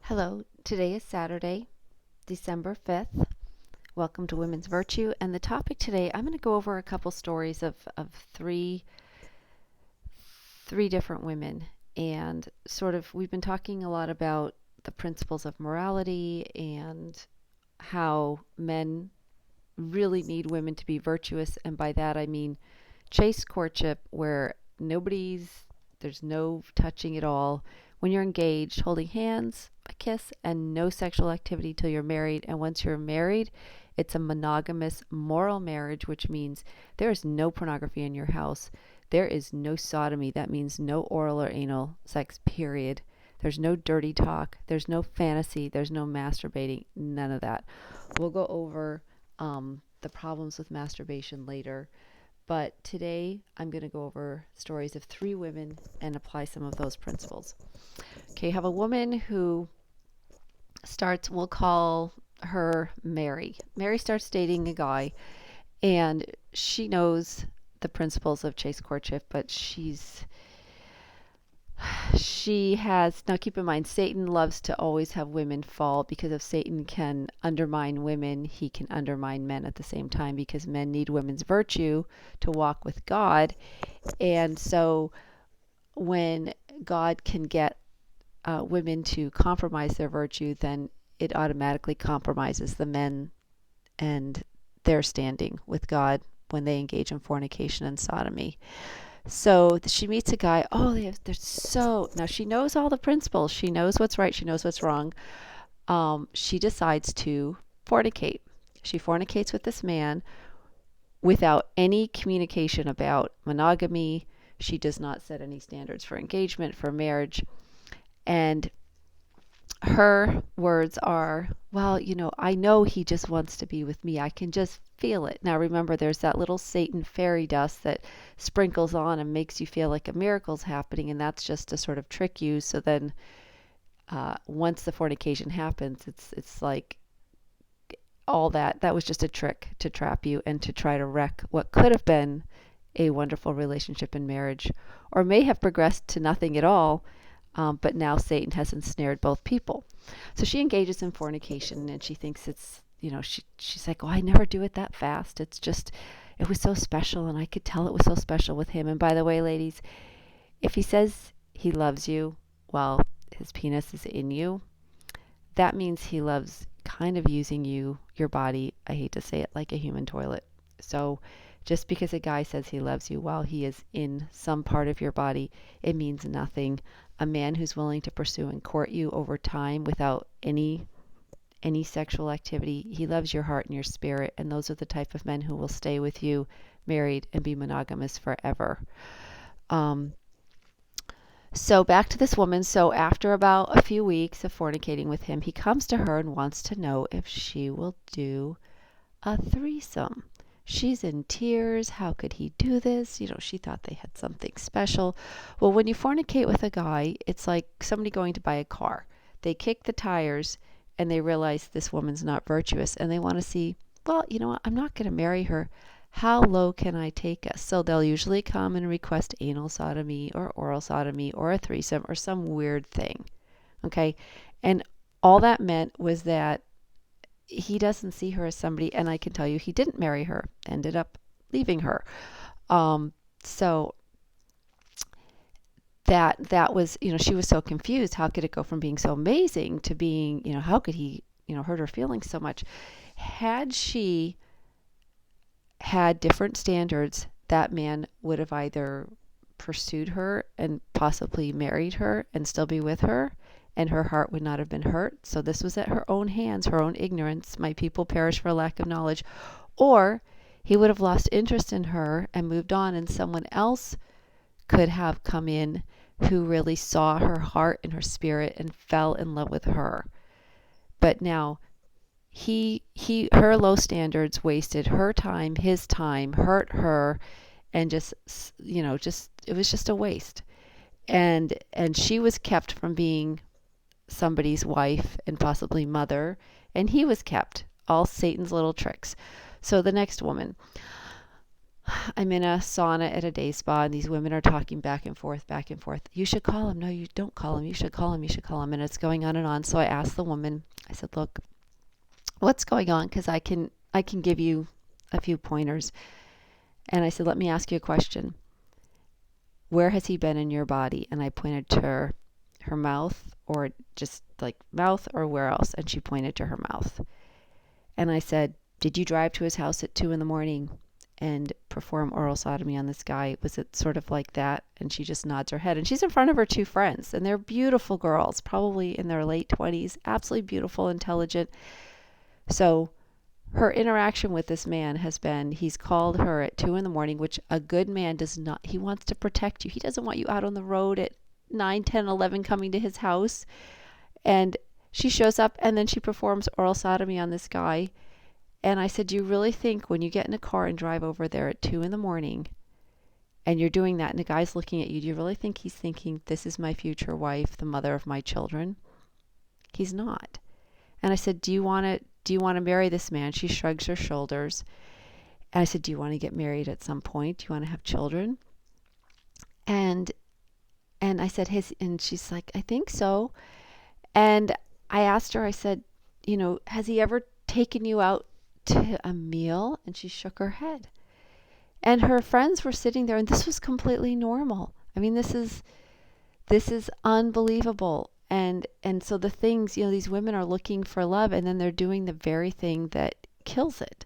Hello, today is Saturday, December 5th. Welcome to Women's Virtue. And the topic today, I'm going to go over a couple stories of three different women. And we've been talking a lot about the principles of morality and how men really need women to be virtuous. And by that, I mean chaste courtship, where there's no touching at all. When you're engaged, holding hands, a kiss, and no sexual activity till you're married. And once you're married, it's a monogamous moral marriage, which means there is no pornography in your house. There is no sodomy. That means no oral or anal sex, period. There's no dirty talk. There's no fantasy. There's no masturbating. None of that. We'll go over the problems with masturbation later. But today I'm going to go over stories of three women and apply some of those principles. Okay, you have a woman who we'll call her Mary. Mary starts dating a guy, and she knows the principles of chaste courtship, but she has, now keep in mind, Satan loves to always have women fall, because if Satan can undermine women, he can undermine men at the same time, because men need women's virtue to walk with God. And so when God can get women to compromise their virtue, then it automatically compromises the men and their standing with God when they engage in fornication and sodomy. So she meets a guy. Now she knows all the principles. She knows what's right. She knows what's wrong. She decides to fornicate. She fornicates with this man without any communication about monogamy. She does not set any standards for engagement, for marriage. And her words are, well, I know he just wants to be with me. I can just feel it. Now remember, there's that little Satan fairy dust that sprinkles on and makes you feel like a miracle's happening, and that's just to sort of trick you. So then once the fornication happens, it's like all that was just a trick to trap you and to try to wreck what could have been a wonderful relationship in marriage, or may have progressed to nothing at all. But now Satan has ensnared both people. So she engages in fornication, and she thinks she's like, oh, I never do it that fast. It was so special, and I could tell it was so special with him. And by the way, ladies, if he says he loves you while his penis is in you, that means he loves kind of using your body, I hate to say it, like a human toilet. So just because a guy says he loves you while he is in some part of your body, it means nothing. A man who's willing to pursue and court you over time without any sexual activity, he loves your heart and your spirit, and those are the type of men who will stay with you married and be monogamous forever. So back to this woman. So after about a few weeks of fornicating with him, he comes to her and wants to know if she will do a threesome. She's in tears. How could he do this? She thought they had something special. Well, when you fornicate with a guy, it's like somebody going to buy a car. They kick the tires and they realize this woman's not virtuous, and they want to see, well, you know what? I'm not going to marry her. How low can I take us? So they'll usually come and request anal sodomy or oral sodomy or a threesome or some weird thing. Okay? And all that meant was that he doesn't see her as somebody, and I can tell you he didn't marry her, ended up leaving her. So that was, she was so confused. How could it go from being so amazing to being, how could he, hurt her feelings so much? Had she had different standards, that man would have either pursued her and possibly married her and still be with her, and her heart would not have been hurt. So this was at her own hands, her own ignorance. My people perish for lack of knowledge. Or he would have lost interest in her and moved on, and someone else could have come in who really saw her heart and her spirit and fell in love with her. But now her low standards wasted her time, his time, hurt her, and just it was just a waste. And she was kept from being somebody's wife and possibly mother, and he was kept. All Satan's little tricks. So the next woman. I'm in a sauna at a day spa, and these women are talking back and forth, back and forth. You should call him. No, you don't call him. You should call him. You should call him. And it's going on and on. So I asked the woman, I said, look, what's going on? Because I can give you a few pointers. And I said, let me ask you a question. Where has he been in your body? And I pointed to her mouth, or just like mouth, or where else? And she pointed to her mouth. And I said, did you drive to his house at 2 in the morning and perform oral sodomy on this guy? Was it sort of like that? And she just nods her head. And she's in front of her two friends, and they're beautiful girls, probably in their late 20s, absolutely beautiful, intelligent. So her interaction with this man has been, he's called her at 2 in the morning, which a good man does not. He wants to protect you. He doesn't want you out on the road at 9, 10, 11 coming to his house. And she shows up, and then she performs oral sodomy on this guy. And I said, do you really think when you get in a car and drive over there at 2 in the morning and you're doing that and the guy's looking at you, do you really think he's thinking, this is my future wife, the mother of my children? He's not. And I said, do you want to marry this man? She shrugs her shoulders. And I said, do you want to get married at some point? Do you want to have children? And I said, and she's like, I think so. And I asked her, I said, has he ever taken you out to a meal? And she shook her head. And her friends were sitting there, and this was completely normal. I mean, this is unbelievable. And so the things, these women are looking for love, and then they're doing the very thing that kills it.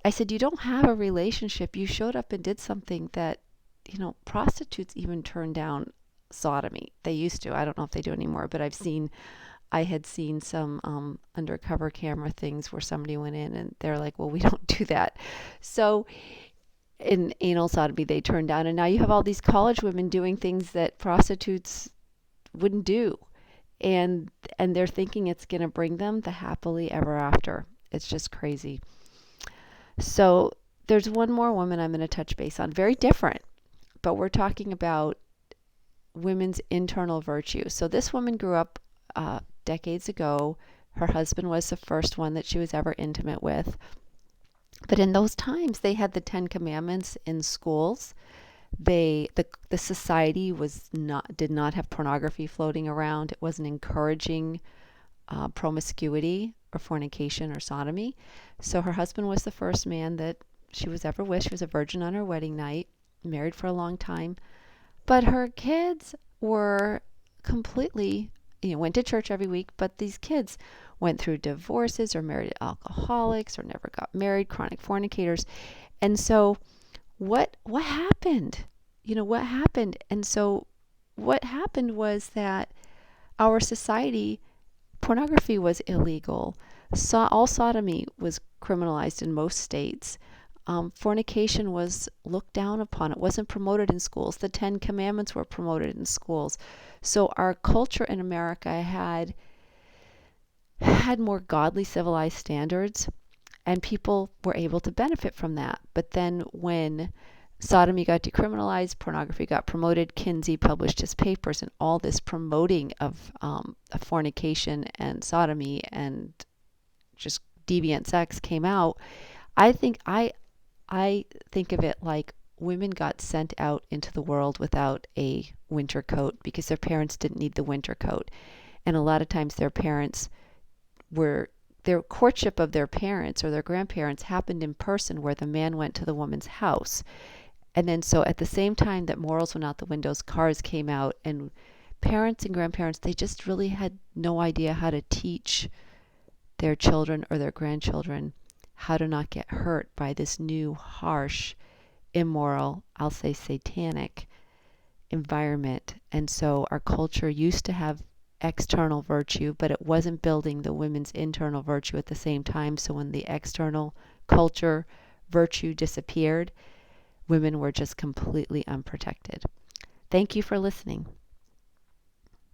I said, you don't have a relationship. You showed up and did something that, prostitutes even turn down sodomy. They used to. I don't know if they do anymore, but I had seen some undercover camera things where somebody went in and they're like, well, we don't do that. So in anal sodomy, they turned down. And now you have all these college women doing things that prostitutes wouldn't do. And they're thinking it's going to bring them the happily ever after. It's just crazy. So there's one more woman I'm going to touch base on. Very different, but we're talking about women's internal virtue. So this woman grew up decades ago. Her husband was the first one that she was ever intimate with. But in those times, they had the Ten Commandments in schools. The society did not have pornography floating around. It wasn't encouraging promiscuity or fornication or sodomy. So her husband was the first man that she was ever with. She was a virgin on her wedding night, married for a long time. But her kids were completely, went to church every week, but these kids went through divorces or married alcoholics or never got married, chronic fornicators. And so what happened? What happened? And so what happened was that our society, pornography was illegal. All sodomy was criminalized in most states. Fornication was looked down upon. It wasn't promoted in schools. The Ten Commandments were promoted in schools. So our culture in America had more godly, civilized standards, and people were able to benefit from that. But then when sodomy got decriminalized, pornography got promoted, Kinsey published his papers, and all this promoting of fornication and sodomy and just deviant sex came out. I think of it like women got sent out into the world without a winter coat because their parents didn't need the winter coat. And a lot of times their courtship of their parents or their grandparents happened in person, where the man went to the woman's house. And then so at the same time that morals went out the windows, cars came out, and parents and grandparents, they just really had no idea how to teach their children or their grandchildren how to not get hurt by this new, harsh, immoral, I'll say satanic environment. And so our culture used to have external virtue, but it wasn't building the women's internal virtue at the same time. So when the external culture virtue disappeared, women were just completely unprotected. Thank you for listening.